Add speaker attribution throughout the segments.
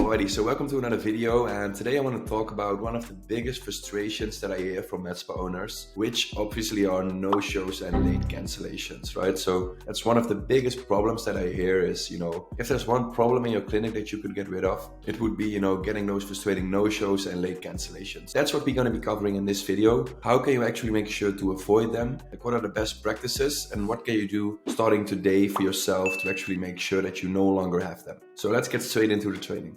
Speaker 1: Alrighty, so welcome to another video, and today I want to talk about one of the biggest frustrations that I hear from med spa owners, which obviously are no-shows and late cancellations, right? So that's one of the biggest problems that I hear is, if there's one problem in your clinic that you could get rid of, it would be, getting those frustrating no-shows and late cancellations. That's what we're going to be covering in this video. How can you actually make sure to avoid them? Like, what are the best practices and what can you do starting today for yourself to actually make sure that you no longer have them? So let's get straight into the training.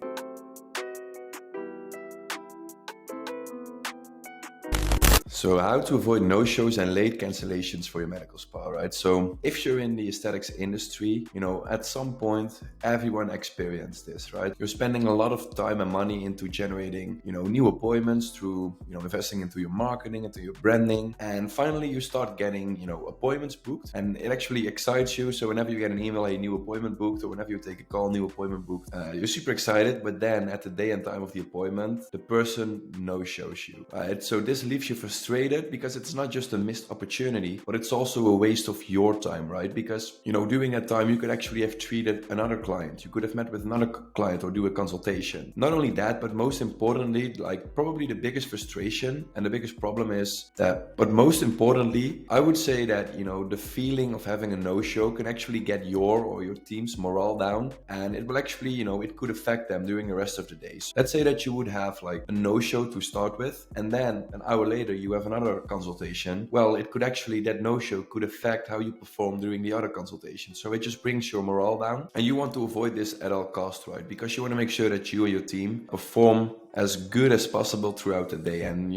Speaker 1: So how to avoid no-shows and late cancellations for your medical spa, right? So if you're in the aesthetics industry, at some point, everyone experienced this, right? You're spending a lot of time and money into generating, new appointments through, investing into your marketing, into your branding. And finally, you start getting, appointments booked, and it actually excites you. So whenever you get an email, a new appointment booked, or whenever you take a call, new appointment booked, you're super excited. But then at the day and time of the appointment, the person no-shows you, right? So this leaves you frustrated because it's not just a missed opportunity, but it's also a waste of your time, right? Because, during that time, you could actually have treated another client. You could have met with another client or do a consultation. Not only that, but most importantly, probably the biggest frustration and the biggest problem is that, but most importantly, I would say that, the feeling of having a no-show can actually get your or your team's morale down, and it will actually, it could affect them during the rest of the days. Let's say that you would have a no-show to start with, and then an hour later, you have another consultation. Well, it could actually, that no-show could affect how you perform during the other consultation. So it just brings your morale down, and you want to avoid this at all costs, right? Because you want to make sure that you and your team perform as good as possible throughout the day and,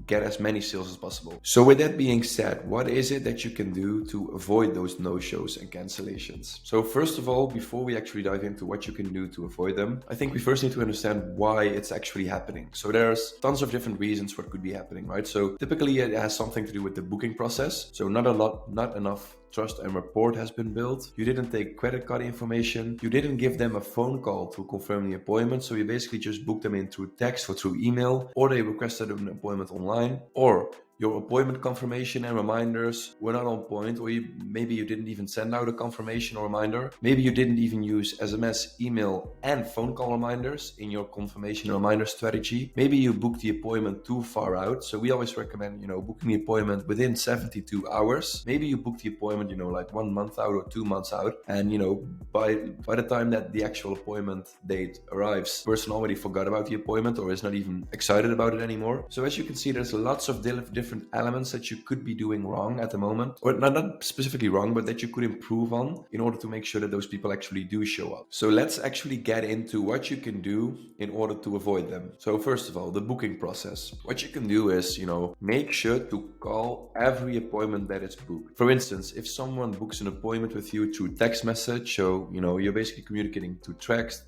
Speaker 1: get as many sales as possible. So with that being said, what is it that you can do to avoid those no-shows and cancellations? So first of all, before we actually dive into what you can do to avoid them, I think we first need to understand why it's actually happening. So there's tons of different reasons what could be happening, right? So typically it has something to do with the booking process. So not enough trust and rapport has been built. You didn't take credit card information. You didn't give them a phone call to confirm the appointment. So you basically just booked them in through text or through email, or they requested an appointment online, or your appointment confirmation and reminders were not on point, or maybe you didn't even send out a confirmation or reminder. Maybe you didn't even use SMS, email, and phone call reminders in your confirmation reminder strategy. Maybe you booked the appointment too far out. So we always recommend, booking the appointment within 72 hours. Maybe you booked the appointment, 1 month out or 2 months out. And, by the time that the actual appointment date arrives, the person already forgot about the appointment or is not even excited about it anymore. So as you can see, there's lots of different elements that you could be doing wrong at the moment, or not specifically wrong, but that you could improve on in order to make sure that those people actually do show up. So let's actually get into what you can do in order to avoid them. So first of all, the booking process. What you can do is, make sure to call every appointment that is booked. For instance, if someone books an appointment with you through text message, so, you're basically communicating to text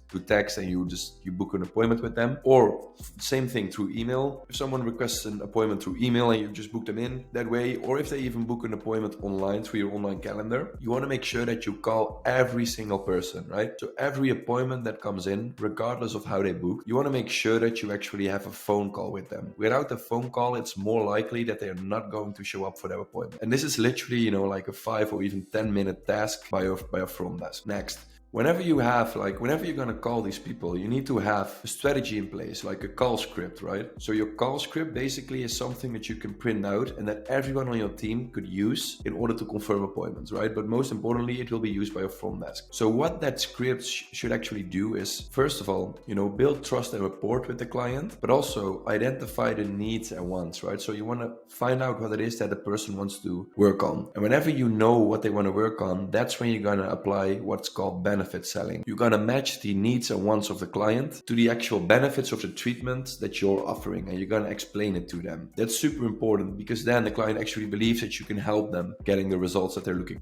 Speaker 1: and you book an appointment with them, or same thing through email. If someone requests an appointment through email and you just book them in that way, or if they even book an appointment online through your online calendar, you want to make sure that you call every single person, right? So every appointment that comes in, regardless of how they book, you want to make sure that you actually have a phone call with them. Without a phone call, it's more likely that they're not going to show up for their appointment. And this is literally, like a 5 or even 10-minute task by your front desk. Next, whenever you're going to call these people, you need to have a strategy in place, like a call script, right? So your call script basically is something that you can print out and that everyone on your team could use in order to confirm appointments, right? But most importantly, it will be used by your front desk. So what that script should actually do is, first of all, build trust and rapport with the client, but also identify the needs and wants, right? So you want to find out what it is that the person wants to work on. And whenever you know what they want to work on, that's when you're going to apply what's called benefit selling. You're going to match the needs and wants of the client to the actual benefits of the treatment that you're offering, and you're going to explain it to them. That's super important because then the client actually believes that you can help them getting the results that they're looking.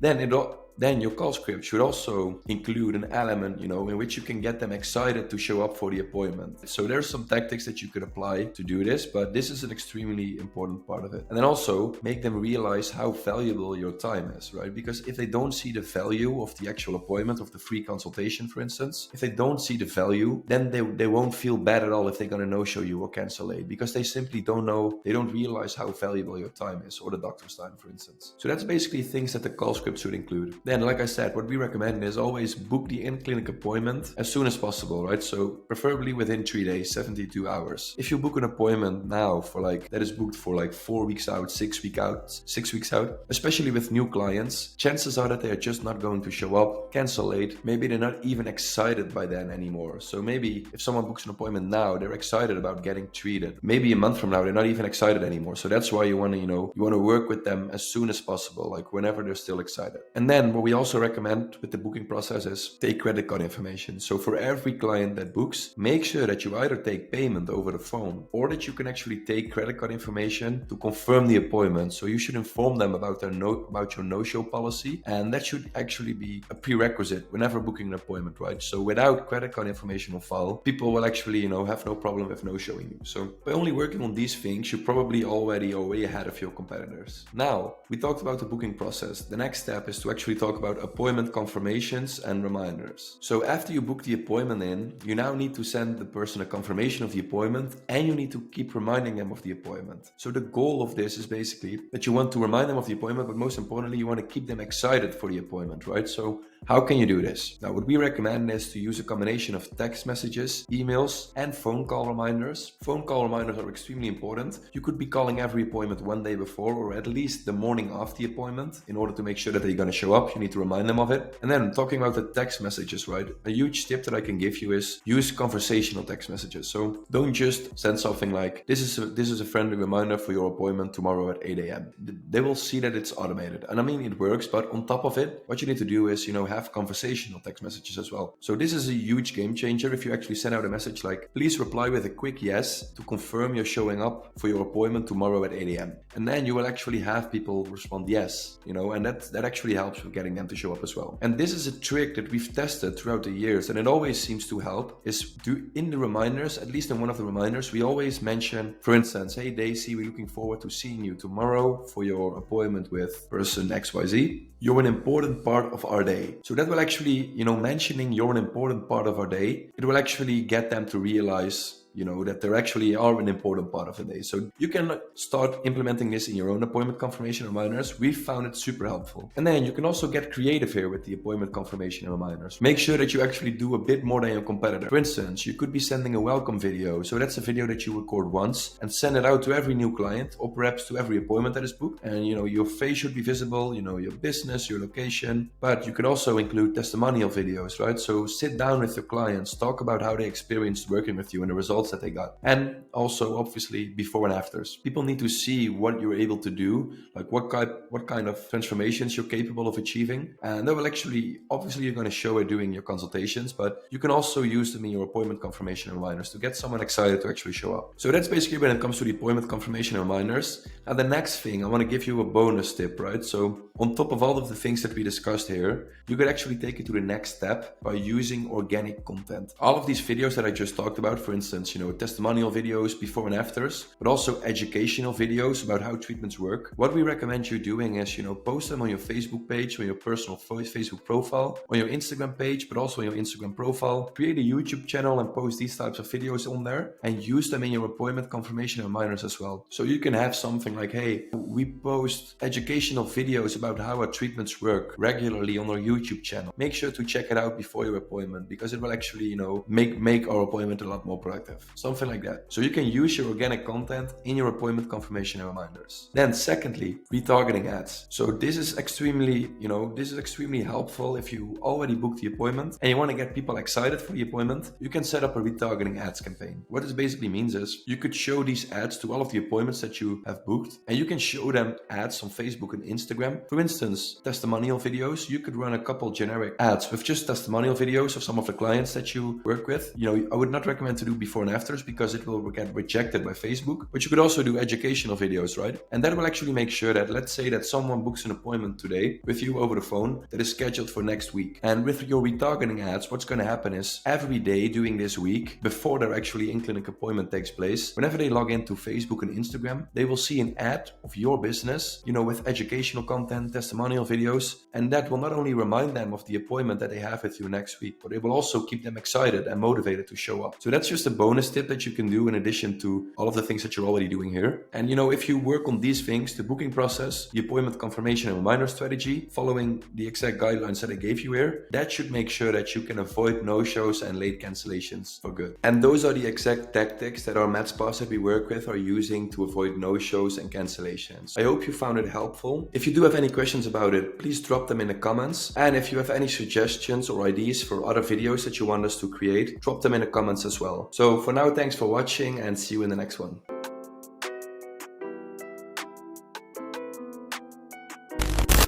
Speaker 1: Then your call script should also include an element, in which you can get them excited to show up for the appointment. So there's some tactics that you could apply to do this, but this is an extremely important part of it. And then also make them realize how valuable your time is, right? Because if they don't see the value of the actual appointment, of the free consultation, for instance, if they don't see the value, then they won't feel bad at all if they're going to no-show you or cancel it, because they simply don't know, they don't realize how valuable your time is, or the doctor's time, for instance. So that's basically things that the call script should include. Then, like I said, what we recommend is always book the in-clinic appointment as soon as possible, right? So preferably within 3 days, 72 hours. If you book an appointment now for that is booked for 4 weeks out, 6 weeks out, especially with new clients, chances are that they are just not going to show up, cancel late. Maybe they're not even excited by then anymore. So maybe if someone books an appointment now, they're excited about getting treated. Maybe a month from now, they're not even excited anymore. So that's why you want to work with them as soon as possible, whenever they're still excited. And then what we also recommend with the booking process is take credit card information. So for every client that books, make sure that you either take payment over the phone or that you can actually take credit card information to confirm the appointment. So you should inform them about your no-show policy, and that should actually be a prerequisite whenever booking an appointment, right? So without credit card information on file, people will actually have no problem with no-showing you. So by only working on these things, you're probably already way ahead of your competitors. Now, we talked about the booking process. The next step is to actually talk about appointment confirmations and reminders. So after you book the appointment in, you now need to send the person a confirmation of the appointment, and you need to keep reminding them of the appointment. So the goal of this is basically that you want to remind them of the appointment, but most importantly, you want to keep them excited for the appointment, right? So how can you do this? Now, what we recommend is to use a combination of text messages, emails, and phone call reminders. Phone call reminders are extremely important. You could be calling every appointment one day before, or at least the morning of the appointment, in order to make sure that they're going to show up. You need to remind them of it. And then talking about the text messages, right? A huge tip that I can give you is use conversational text messages. So don't just send something like, this is a friendly reminder for your appointment tomorrow at 8 a.m. They will see that it's automated. And I mean, it works, but on top of it, what you need to do is, have conversational text messages as well. So this is a huge game changer if you actually send out a message like, please reply with a quick yes to confirm you're showing up for your appointment tomorrow at 8 a.m. And then you will actually have people respond yes, and that actually helps with getting them to show up as well. And this is a trick that we've tested throughout the years, and it always seems to help, is in the reminders, at least in one of the reminders, we always mention, for instance, hey Daisy, we're looking forward to seeing you tomorrow for your appointment with person XYZ. You're an important part of our day. So that will actually, mentioning you're an important part of our day, it will actually get them to realize that they actually are an important part of the day. So you can start implementing this in your own appointment confirmation reminders. We found it super helpful. And then you can also get creative here with the appointment confirmation reminders. Make sure that you actually do a bit more than your competitor. For instance, you could be sending a welcome video. So that's a video that you record once and send it out to every new client, or perhaps to every appointment that is booked. And your face should be visible, your business, your location. But you could also include testimonial videos, right? So sit down with your clients, talk about how they experienced working with you and the results that they got. And also obviously before and afters. People need to see what you're able to do, like what kind of transformations you're capable of achieving. And that will actually, obviously you're going to show it doing your consultations, but you can also use them in your appointment confirmation reminders to get someone excited to actually show up. So that's basically when it comes to the appointment confirmation reminders. And the next thing, I want to give you a bonus tip, right? So on top of all of the things that we discussed here, you could actually take it to the next step by using organic content. All of these videos that I just talked about, for instance, testimonial videos before and afters, but also educational videos about how treatments work. What we recommend you doing is, post them on your Facebook page, on your personal Facebook profile, on your Instagram page, but also on your Instagram profile. Create a YouTube channel and post these types of videos on there, and use them in your appointment confirmation reminders as well. So you can have something like, hey, we post educational videos about how our treatments work regularly on our YouTube channel. Make sure to check it out before your appointment, because it will actually, make our appointment a lot more productive. Something like that. So you can use your organic content in your appointment confirmation and reminders. Then secondly, retargeting ads. So this is extremely helpful if you already booked the appointment and you want to get people excited for the appointment. You can set up a retargeting ads campaign. What this basically means is you could show these ads to all of the appointments that you have booked, and you can show them ads on Facebook and Instagram. For instance, testimonial videos. You could run a couple generic ads with just testimonial videos of some of the clients that you work with. I would not recommend to do before and afters because it will get rejected by Facebook, but you could also do educational videos, right? And that will actually make sure that, let's say that someone books an appointment today with you over the phone that is scheduled for next week. And with your retargeting ads, what's going to happen is every day during this week, before their actually in-clinic appointment takes place, whenever they log into Facebook and Instagram, they will see an ad of your business, with educational content, testimonial videos, and that will not only remind them of the appointment that they have with you next week, but it will also keep them excited and motivated to show up. So that's just a bonus bonus tip that you can do in addition to all of the things that you're already doing here. And if you work on these things, the booking process, the appointment confirmation and reminder strategy, following the exact guidelines that I gave you here, that should make sure that you can avoid no-shows and late cancellations for good. And those are the exact tactics that our med spas that we work with are using to avoid no-shows and cancellations. I hope you found it helpful. If you do have any questions about it, please drop them in the comments. And if you have any suggestions or ideas for other videos that you want us to create, drop them in the comments as well. So for now, thanks for watching and see you in the next one.